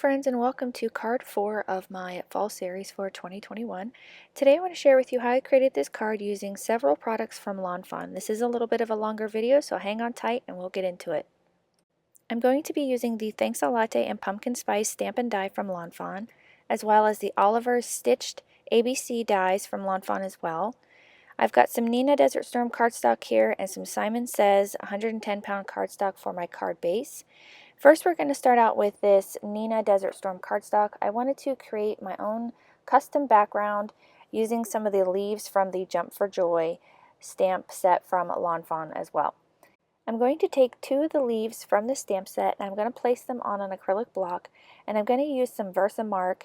friends, and welcome to card 4 of my fall series for 2021. Today I want to share with you how I created this card using several products from Lawn Fawn. This is a little bit of a longer video, so hang on tight and we'll get into it. I'm going to be using the Thanks a Latte and Pumpkin Spice stamp and die from Lawn Fawn, as well as the Oliver's Stitched ABC dies from Lawn Fawn as well. I've got some Nina Desert Storm cardstock here and some Simon Says 110-pound cardstock for my card base. First, we're going to start out with this Nina Desert Storm cardstock. I wanted to create my own custom background using some of the leaves from the Jump for Joy stamp set from Lawn Fawn as well. I'm going to take 2 of the leaves from the stamp set and I'm going to place them on an acrylic block, and I'm going to use some Versamark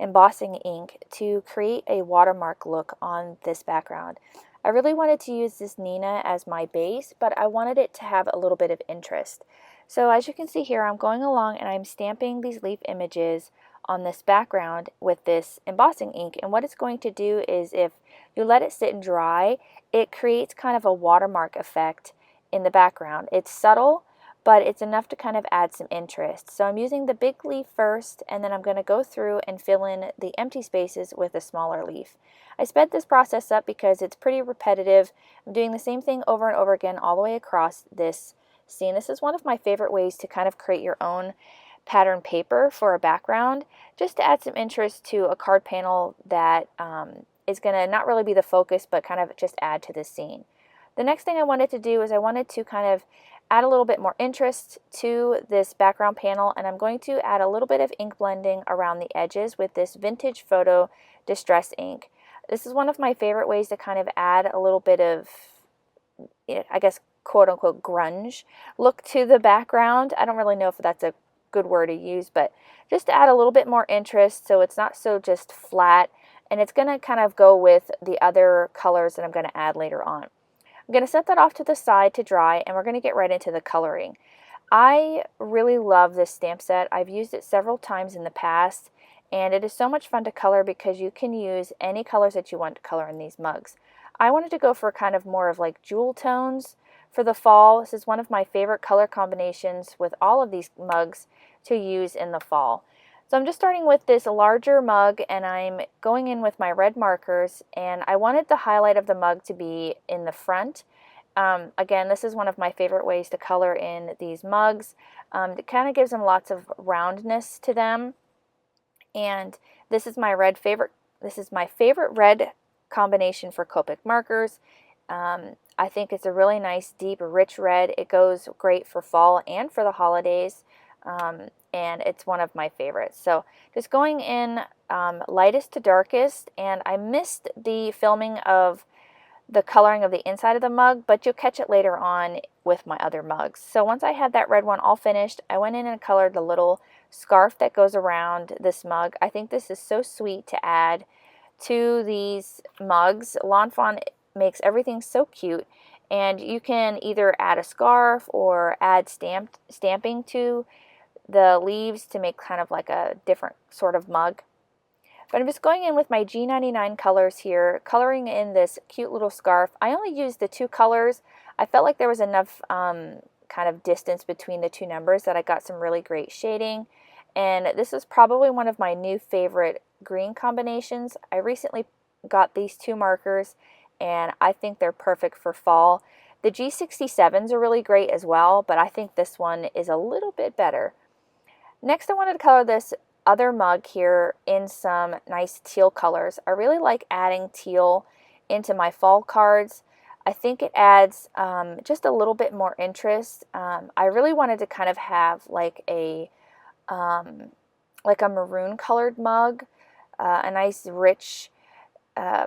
embossing ink to create a watermark look on this background. I really wanted to use this Nina as my base, but I wanted it to have a little bit of interest. So as you can see here, I'm going along and I'm stamping these leaf images on this background with this embossing ink, and what it's going to do is, if you let it sit and dry, it creates kind of a watermark effect in the background. It's subtle, but it's enough to kind of add some interest. So I'm using the big leaf first, and then I'm going to go through and fill in the empty spaces with a smaller leaf. I sped this process up because it's pretty repetitive. I'm doing the same thing over and over again all the way across this scene. This is one of my favorite ways to kind of create your own pattern paper for a background, just to add some interest to a card panel that is going to not really be the focus, but kind of just add to this scene. The next thing I wanted to do is I wanted to kind of add a little bit more interest to this background panel, and I'm going to add a little bit of ink blending around the edges with this Vintage Photo Distress ink. This is one of my favorite ways to kind of add a little bit of, I guess, quote-unquote grunge look to the background. I don't really know if that's a good word to use, but just to add a little bit more interest so it's not so just flat, and it's going to kind of go with the other colors that I'm going to add later on. I'm going to set that off to the side to dry, and we're going to get right into the coloring. I really love this stamp set. I've used it several times in the past, and it is so much fun to color because you can use any colors that you want to color in these mugs. I wanted to go for kind of more of like jewel tones for the fall. This is one of my favorite color combinations with all of these mugs to use in the fall. So I'm just starting with this larger mug, and I'm going in with my red markers, and I wanted the highlight of the mug to be in the front. Again, this is one of my favorite ways to color in these mugs. It kind of gives them lots of roundness to them. And this is my favorite red combination for Copic markers. I think it's a really nice, deep, rich red. It goes great for fall and for the holidays. And it's one of my favorites. So just going in lightest to darkest, and I missed the filming of the coloring of the inside of the mug, but you'll catch it later on with my other mugs. So once I had that red one all finished, I went in and colored the little scarf that goes around this mug. I think this is so sweet to add to these mugs. Lawn Fawn makes everything so cute, and you can either add a scarf or add stamping to the leaves to make kind of like a different sort of mug. But I'm just going in with my G99 colors here, coloring in this cute little scarf. I only used the 2 colors. I felt like there was enough kind of distance between the 2 numbers that I got some really great shading. And this is probably one of my new favorite green combinations. I recently got these 2 markers, and I think they're perfect for fall. The G67s are really great as well, but I think this one is a little bit better. Next, I wanted to color this other mug here in some nice teal colors. I really like adding teal into my fall cards. I think it adds just a little bit more interest. I really wanted to kind of have like a maroon colored mug, a nice rich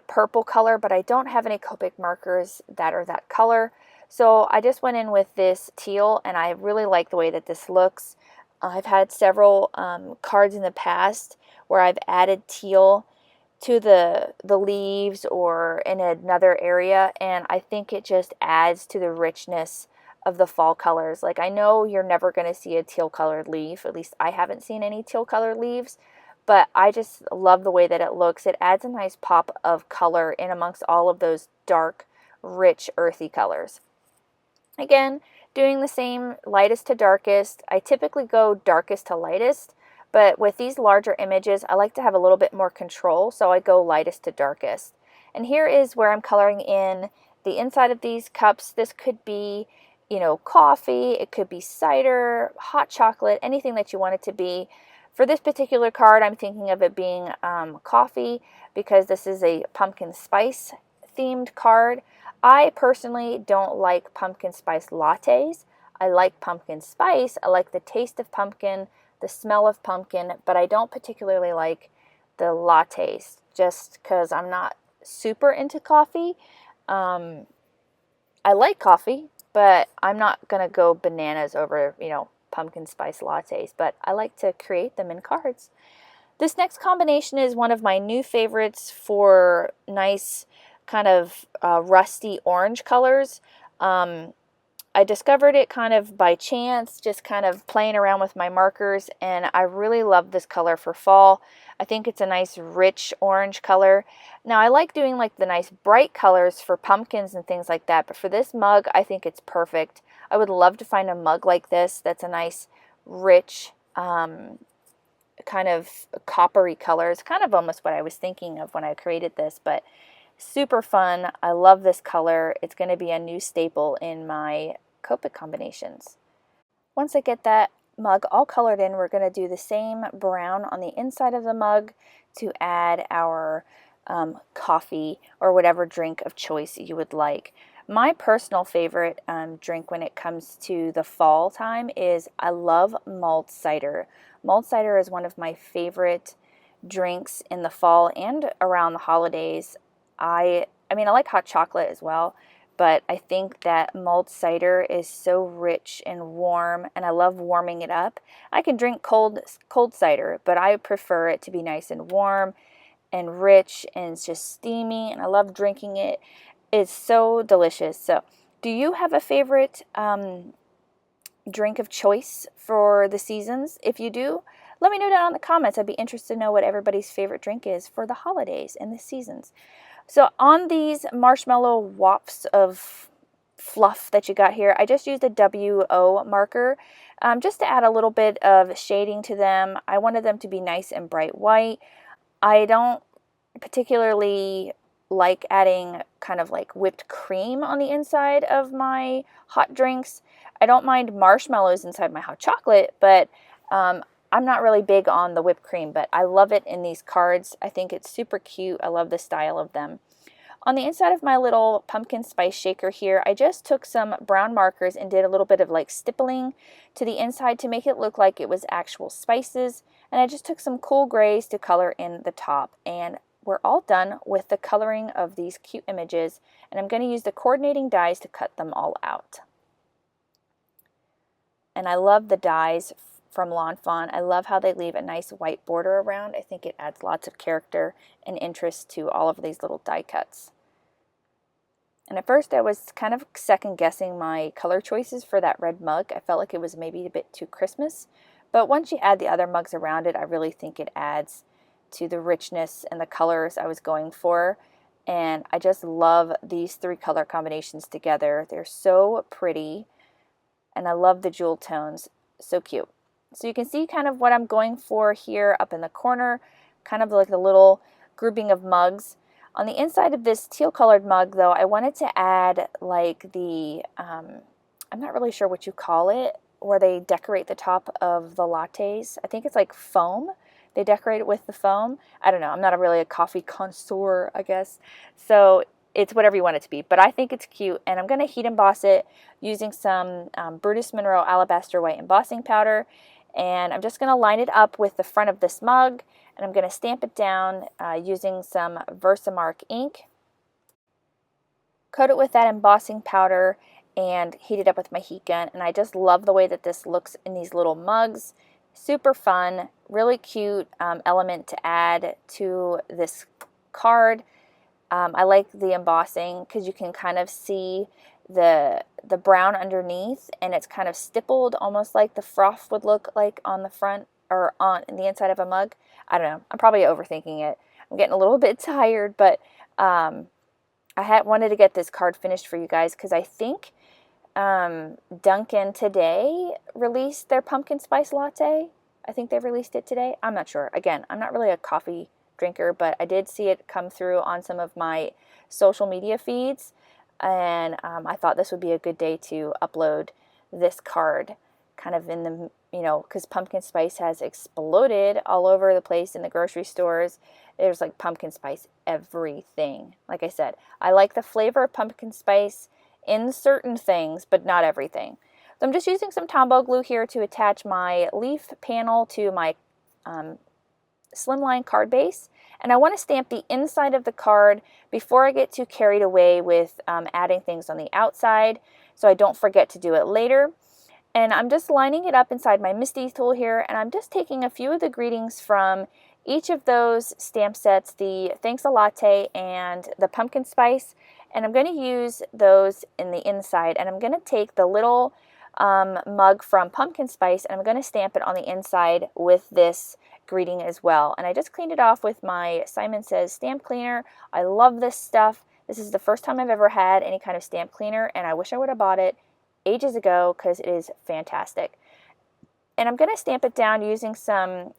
purple color, but I don't have any Copic markers that are that color. So I just went in with this teal, and I really like the way that this looks. I've had several cards in the past where I've added teal to the leaves or in another area, and I think it just adds to the richness of the fall colors. Like, I know you're never going to see a teal colored leaf, at least I haven't seen any teal colored leaves, but I just love the way that it looks. It adds a nice pop of color in amongst all of those dark, rich, earthy colors. Again, doing the same lightest to darkest. I typically go darkest to lightest, But with these larger images, I like to have a little bit more control, so I go lightest to darkest. And here is where I'm coloring in the inside of these cups. This could be, you know, coffee, it could be cider, hot chocolate, anything that you want it to be. For this particular card, I'm thinking of it being coffee, because this is a pumpkin spice themed card. I personally don't like pumpkin spice lattes. I like pumpkin spice. I like the taste of pumpkin, the smell of pumpkin, but I don't particularly like the lattes just because I'm not super into coffee. I like coffee, but I'm not going to go bananas over, you know, pumpkin spice lattes, but I like to create them in cards. This next combination is one of my new favorites for nice kind of rusty orange colors. I discovered it kind of by chance, just kind of playing around with my markers, and I really love this color for fall. I think it's a nice rich orange color. Now I like doing like the nice bright colors for pumpkins and things like that, but for this mug I think it's perfect. I would love to find a mug like this that's a nice rich kind of coppery color. It's kind of almost what I was thinking of when I created this, but super fun. I love this color. It's going to be a new staple in my Copic combinations. Once I get that mug all colored in, we're going to do the same brown on the inside of the mug to add our coffee or whatever drink of choice you would like. My personal favorite drink when it comes to the fall time is I love mulled cider. Mulled cider is one of my favorite drinks in the fall and around the holidays. I mean, I like hot chocolate as well, but I think that mulled cider is so rich and warm, and I love warming it up. I can drink cold cider, but I prefer it to be nice and warm and rich, and it's just steamy, and I love drinking it. It's so delicious. So, do you have a favorite drink of choice for the seasons? If you do, let me know down in the comments. I'd be interested to know what everybody's favorite drink is for the holidays and the seasons. So on these marshmallow wafts of fluff that you got here, I just used a WO marker just to add a little bit of shading to them. I wanted them to be nice and bright white. I don't particularly like adding kind of like whipped cream on the inside of my hot drinks. I don't mind marshmallows inside my hot chocolate, but I'm not really big on the whipped cream, but I love it in these cards. I think it's super cute. I love the style of them. On the inside of my little pumpkin spice shaker here, I just took some brown markers and did a little bit of like stippling to the inside to make it look like it was actual spices. And I just took some cool grays to color in the top. And we're all done with the coloring of these cute images. And I'm going to use the coordinating dies to cut them all out. And I love the dies from Lawn Fawn. I love how they leave a nice white border around. I think it adds lots of character and interest to all of these little die cuts. And at first I was kind of second guessing my color choices for that red mug. I felt like it was maybe a bit too Christmas. But once you add the other mugs around it, I really think it adds to the richness and the colors I was going for. And I just love these three color combinations together. They're so pretty. And I love the jewel tones. So cute. So you can see kind of what I'm going for here up in the corner, kind of like a little grouping of mugs. On the inside of this teal colored mug though, I wanted to add like the, I'm not really sure what you call it, where they decorate the top of the lattes. I think it's like foam. They decorate it with the foam. I don't know. I'm not really a coffee connoisseur, I guess. So it's whatever you want it to be, but I think it's cute, and I'm going to heat emboss it using some Brutus Monroe Alabaster White embossing powder, and I'm just going to line it up with the front of this mug, and I'm going to stamp it down using some Versamark ink, coat it with that embossing powder, and heat it up with my heat gun. And I just love the way that this looks in these little mugs. Super fun, really cute element to add to this card. I like the embossing because you can kind of see the brown underneath, and it's kind of stippled almost like the froth would look like on the front or on the inside of a mug. I don't know. I'm probably overthinking it. I'm getting a little bit tired, but I wanted to get this card finished for you guys because I think Dunkin' today released their pumpkin spice latte. I think they've released it today. I'm not sure. Again, I'm not really a coffee drinker, but I did see it come through on some of my social media feeds, and I thought this would be a good day to upload this card, kind of in the, because pumpkin spice has exploded all over the place in the grocery stores. There's like pumpkin spice everything. Like I said, I like the flavor of pumpkin spice in certain things, but not everything. So I'm just using some Tombow glue here to attach my leaf panel to my Slimline card base, and I want to stamp the inside of the card before I get too carried away with adding things on the outside, so I don't forget to do it later. And I'm just lining it up inside my Misty tool here, and I'm just taking a few of the greetings from each of those stamp sets, the Thanks a Latte and the Pumpkin Spice, and I'm going to use those in the inside, and I'm going to take the little mug from Pumpkin Spice, and I'm going to stamp it on the inside with this greeting as well. And I just cleaned it off with my Simon Says stamp cleaner. I love this stuff. This is the first time I've ever had any kind of stamp cleaner, and I wish I would have bought it ages ago because it is fantastic. And I'm going to stamp it down using some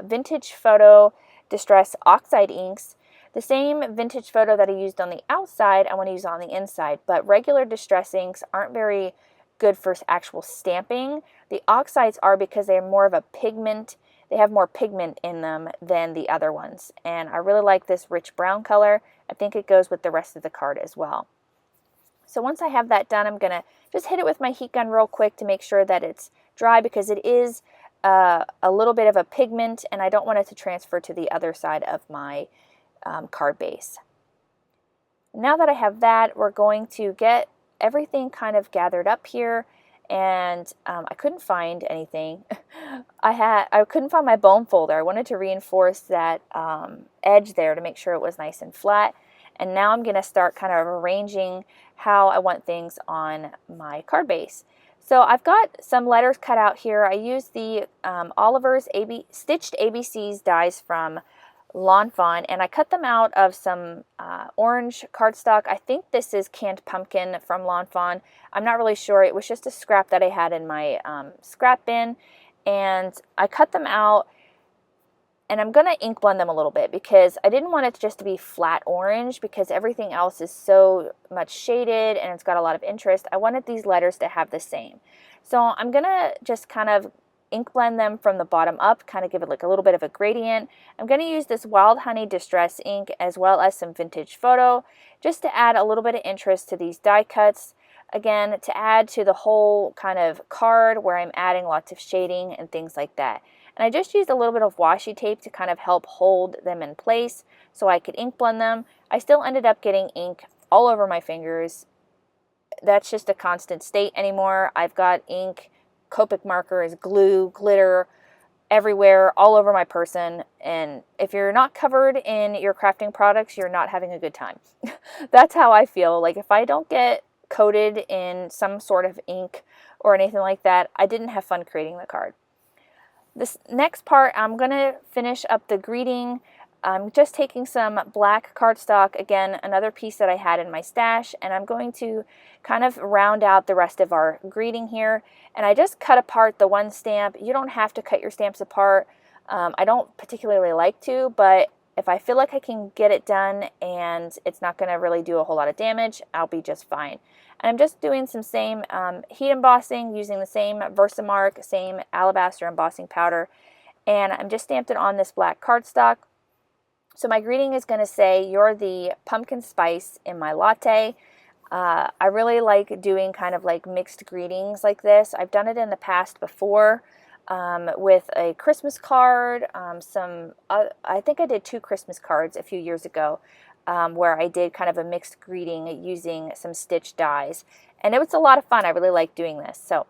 Vintage Photo Distress Oxide inks. The same Vintage Photo that I used on the outside, I want to use on the inside, but regular Distress inks aren't very good for actual stamping. The oxides are because they're more of a pigment. They have more pigment in them than the other ones. And I really like this rich brown color. I think it goes with the rest of the card as well. So once I have that done, I'm going to just hit it with my heat gun real quick to make sure that it's dry, because it is a little bit of a pigment and I don't want it to transfer to the other side of my card base. Now that I have that, we're going to get everything kind of gathered up here, and I couldn't find anything. I couldn't find my bone folder. I wanted to reinforce that edge there to make sure it was nice and flat. And now I'm going to start kind of arranging how I want things on my card base. So I've got some letters cut out here. I used the Oliver's Stitched ABCs dies from Lawn Fawn, and I cut them out of some orange cardstock. I think this is canned pumpkin from Lawn Fawn. I'm not really sure. It was just a scrap that I had in my scrap bin, and I cut them out, and I'm going to ink blend them a little bit because I didn't want it just to be flat orange because everything else is so much shaded and it's got a lot of interest. I wanted these letters to have the same. So I'm going to just kind of ink blend them from the bottom up, kind of give it like a little bit of a gradient. I'm going to use this Wild Honey Distress ink as well as some Vintage Photo just to add a little bit of interest to these die cuts. Again, to add to the whole kind of card where I'm adding lots of shading and things like that. And I just used a little bit of washi tape to kind of help hold them in place so I could ink blend them. I still ended up getting ink all over my fingers. That's just a constant state anymore. I've got ink, Copic markers, glue, glitter everywhere, all over my person. And if you're not covered in your crafting products, you're not having a good time. That's how I feel. Like if I don't get coated in some sort of ink or anything like that, I didn't have fun creating the card. This next part, I'm going to finish up the greeting. I'm just taking some black cardstock, again, another piece that I had in my stash, and I'm going to kind of round out the rest of our greeting here. And I just cut apart the one stamp. You don't have to cut your stamps apart. I don't particularly like to, but if I feel like I can get it done and it's not going to really do a whole lot of damage, I'll be just fine. And I'm just doing some same heat embossing using the same Versamark, same alabaster embossing powder, and I'm just stamped it on this black cardstock. So my greeting is going to say, "You're the pumpkin spice in my latte." I really like doing kind of like mixed greetings like this. I've done it in the past before with a Christmas card. I think I did 2 Christmas cards a few years ago where I did kind of a mixed greeting using some stitch dies. And it was a lot of fun. I really like doing this. So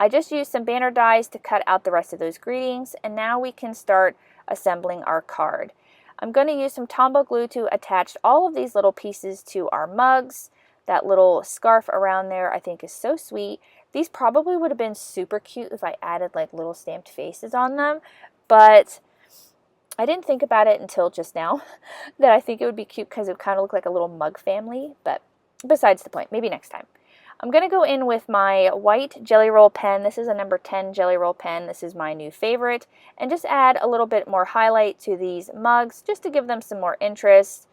I just used some banner dies to cut out the rest of those greetings. And now we can start assembling our card. I'm going to use some Tombow glue to attach all of these little pieces to our mugs. That little scarf around there I think is so sweet. These probably would have been super cute if I added like little stamped faces on them, but I didn't think about it until just now that I think it would be cute because it would kind of look like a little mug family, but besides the point, maybe next time. I'm going to go in with my white Jelly Roll pen. This is a number 10 Jelly Roll pen. This is my new favorite. And just add a little bit more highlight to these mugs just to give them some more interest.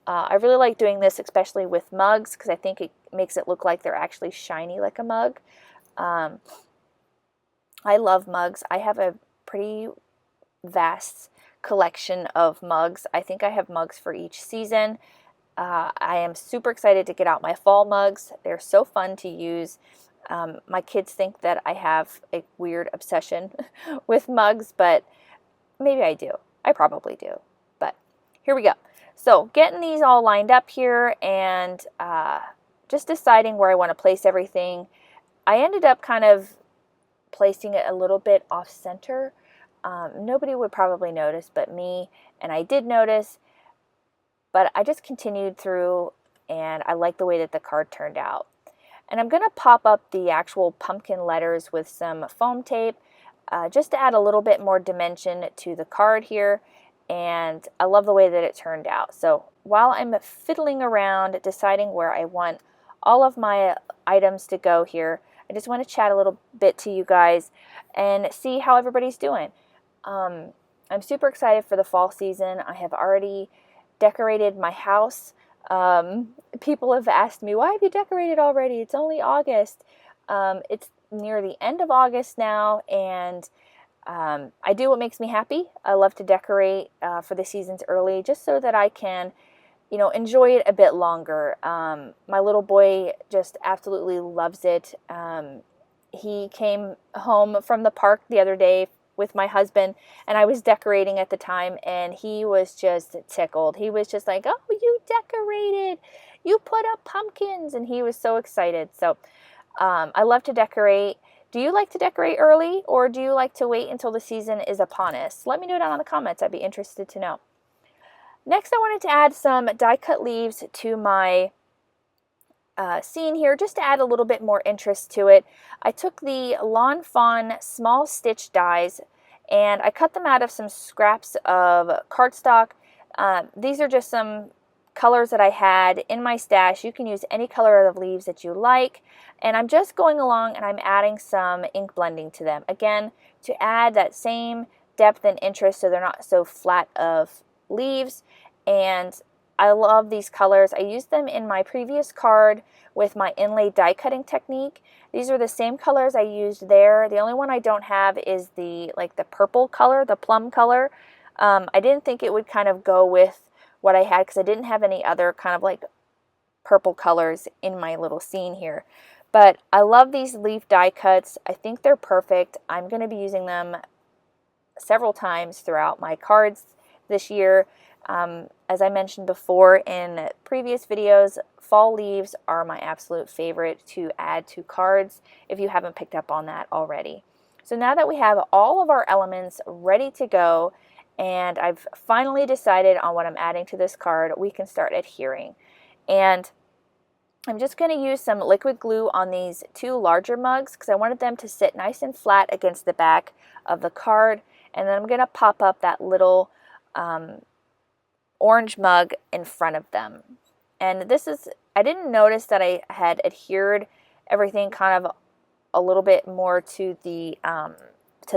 I really like doing this, especially with mugs, because I think it makes it look like they're actually shiny like a mug. I love mugs. I have a pretty vast collection of mugs. I think I have mugs for each season. I am super excited to get out my fall mugs. They're so fun to use. My kids think that I have a weird obsession with mugs, but maybe I do. I probably do. But here we go. So getting these all lined up here and just deciding where I want to place everything. I ended up kind of placing it a little bit off center. Nobody would probably notice but me, and I did notice, but I just continued through and I like the way that the card turned out. And I'm going to pop up the actual pumpkin letters with some foam tape just to add a little bit more dimension to the card here. And I love the way that it turned out. So while I'm fiddling around deciding where I want all of my items to go here, I just want to chat a little bit to you guys and see how everybody's doing. I'm super excited for the fall season. I have already decorated my house. People have asked me, why have you decorated already? It's only August. It's near the end of August now, and I do what makes me happy. I love to decorate for the seasons early just so that I can, you know, enjoy it a bit longer. My little boy just absolutely loves it. He came home from the park the other day with my husband, and I was decorating at the time, and he was just tickled. He was just like, oh, you decorated. You put up pumpkins, and he was so excited. So I love to decorate. Do you like to decorate early, or do you like to wait until the season is upon us? Let me know down in the comments. I'd be interested to know. Next, I wanted to add some die cut leaves to my scene here, just to add a little bit more interest to it. I took the Lawn Fawn small stitch dies and I cut them out of some scraps of cardstock. These are just some colors that I had in my stash. You can use any color of leaves that you like. And I'm just going along and I'm adding some ink blending to them. Again, to add that same depth and interest so they're not so flat of leaves. And I love these colors. I used them in my previous card with my inlay die cutting technique. These are the same colors I used there. The only one I don't have is the purple color, the plum color. I didn't think it would kind of go with what I had because I didn't have any other kind of like purple colors in my little scene here. But I love these leaf die cuts. I think they're perfect. I'm going to be using them several times throughout my cards this year. As I mentioned before in previous videos, fall leaves are my absolute favorite to add to cards if you haven't picked up on that already. So now that we have all of our elements ready to go and I've finally decided on what I'm adding to this card, we can start adhering. And I'm just going to use some liquid glue on these two larger mugs because I wanted them to sit nice and flat against the back of the card. And then I'm going to pop up that little orange mug in front of them. And this is, I didn't notice that I had adhered everything kind of a little bit more to the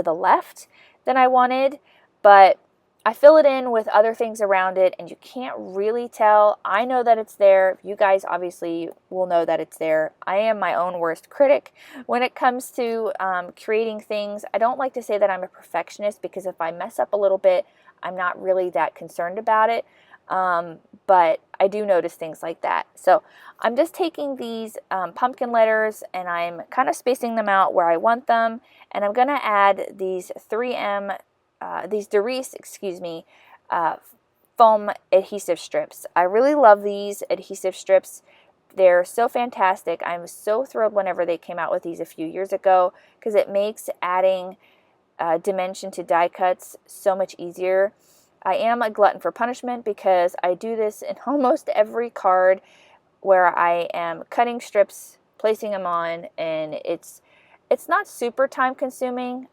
left than I wanted, but I fill it in with other things around it and you can't really tell. I know that it's there. You guys obviously will know that it's there. I am my own worst critic when it comes to creating things. I don't like to say that I'm a perfectionist because if I mess up a little bit, I'm not really that concerned about it. But I do notice things like that. So I'm just taking these pumpkin letters and I'm kind of spacing them out where I want them. And I'm going to add these 3M these Derice, foam adhesive strips. I really love these adhesive strips. They're so fantastic. I'm so thrilled whenever they came out with these a few years ago because it makes adding dimension to die cuts so much easier. I am a glutton for punishment because I do this in almost every card where I am cutting strips, placing them on, and it's not super time consuming.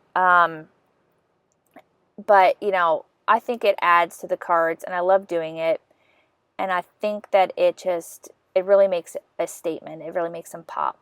But, you know, I think it adds to the cards, and I love doing it. And I think that it really makes a statement. It really makes them pop.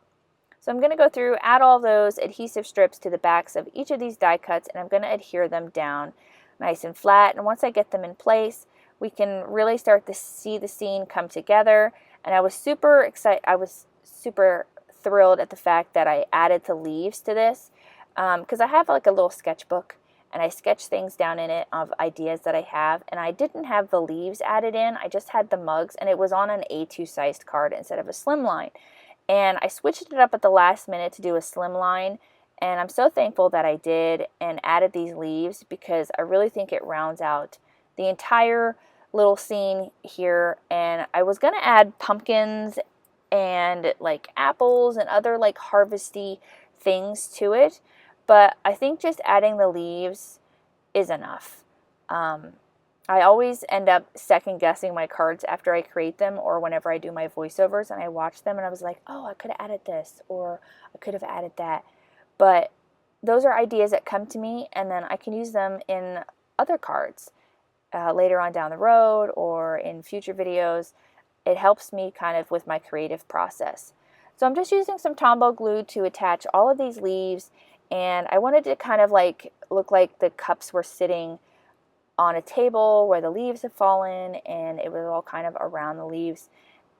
So I'm going to go through, add all those adhesive strips to the backs of each of these die cuts, and I'm going to adhere them down nice and flat. And once I get them in place, we can really start to see the scene come together. And I was super excited. I was super thrilled at the fact that I added the leaves to this, because I have like a little sketchbook and I sketch things down in it of ideas that I have, and I didn't have the leaves added in. I just had the mugs, and it was on an A2 sized card instead of a Slimline. And I switched it up at the last minute to do a Slimline, and I'm so thankful that I did and added these leaves, because I really think it rounds out the entire little scene here. And I was going to add pumpkins and like apples and other like harvesty things to it, but I think just adding the leaves is enough. I always end up second guessing my cards after I create them, or whenever I do my voiceovers and I watch them and I was like, oh, I could have added this, or I could have added that. But those are ideas that come to me, and then I can use them in other cards later on down the road or in future videos. It helps me kind of with my creative process. So I'm just using some Tombow glue to attach all of these leaves, and I wanted to kind of like look like the cups were sitting on a table where the leaves have fallen, and it was all kind of around the leaves.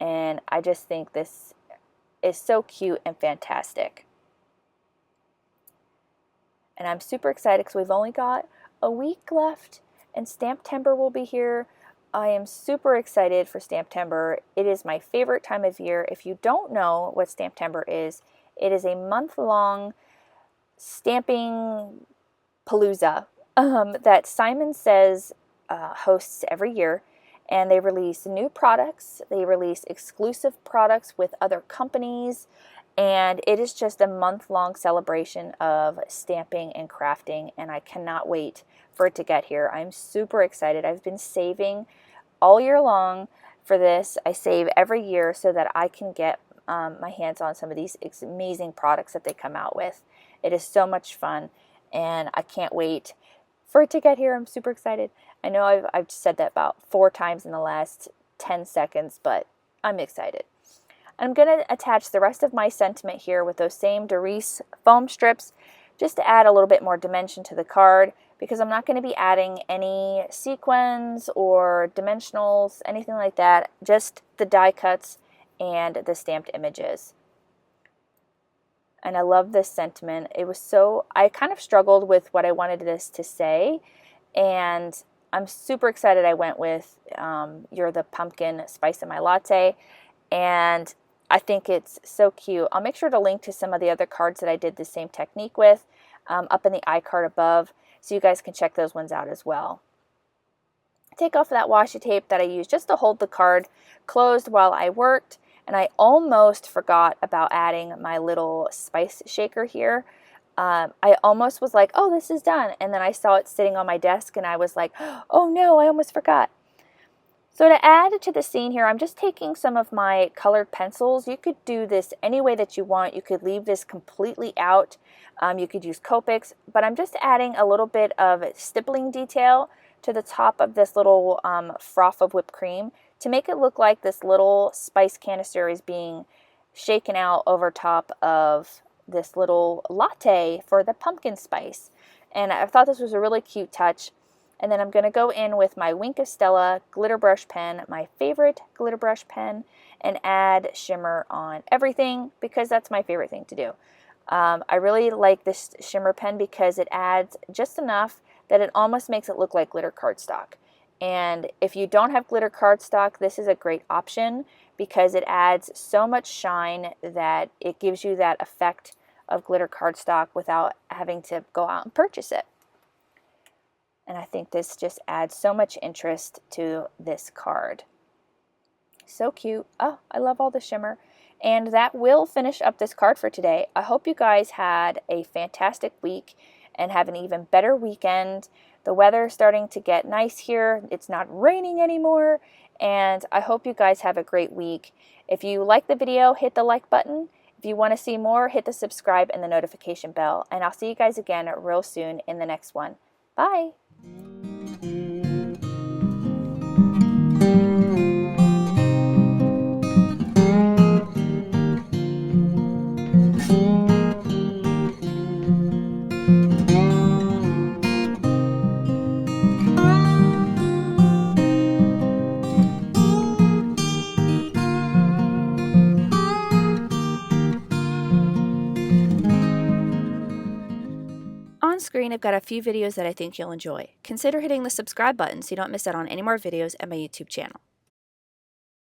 And I just think this is so cute and fantastic. And I'm super excited because we've only got a week left, and Stamptember will be here. I am super excited for Stamptember. It is my favorite time of year. If you don't know what Stamptember is, it is a month-long stamping palooza that Simon Says hosts every year, and they release new products. They release exclusive products with other companies, and it is just a month-long celebration of stamping and crafting, and I cannot wait for it to get here. I'm super excited. I've been saving all year long for this. I save every year so that I can get my hands on some of these amazing products that they come out with. It is so much fun, and I can't wait for it to get here. I'm super excited. I know I've said that about 4 times in the last 10 seconds, but I'm excited. I'm going to attach the rest of my sentiment here with those same Doris foam strips, just to add a little bit more dimension to the card, because I'm not going to be adding any sequins or dimensionals, anything like that, just the die cuts and the stamped images. And I love this sentiment. It was so, I kind of struggled with what I wanted this to say, and I'm super excited I went with You're the Pumpkin Spice in My Latte, and I think it's so cute. I'll make sure to link to some of the other cards that I did the same technique with up in the iCard above, so you guys can check those ones out as well. Take off that washi tape that I used just to hold the card closed while I worked, and I almost forgot about adding my little spice shaker here. I almost was like, oh, this is done, and then I saw it sitting on my desk, and I was like, oh no, I almost forgot. So to add to the scene here, I'm just taking some of my colored pencils. You could do this any way that you want. You could leave this completely out. You could use Copics, but I'm just adding a little bit of stippling detail to the top of this little froth of whipped cream to make it look like this little spice canister is being shaken out over top of this little latte for the pumpkin spice. And I thought this was a really cute touch. And then I'm going to go in with my Wink of Stella glitter brush pen, my favorite glitter brush pen, and add shimmer on everything, because that's my favorite thing to do. I really like this shimmer pen because it adds just enough that it almost makes it look like glitter cardstock. And if you don't have glitter cardstock, this is a great option because it adds so much shine that it gives you that effect of glitter cardstock without having to go out and purchase it. And I think this just adds so much interest to this card. So cute. Oh, I love all the shimmer. And that will finish up this card for today. I hope you guys had a fantastic week and have an even better weekend. The weather is starting to get nice here. It's not raining anymore. And I hope you guys have a great week. If you like the video, hit the like button. If you want to see more, hit the subscribe and the notification bell. And I'll see you guys again real soon in the next one. Bye. On screen, I've got a few videos that I think you'll enjoy. Consider hitting the subscribe button so you don't miss out on any more videos at my YouTube channel.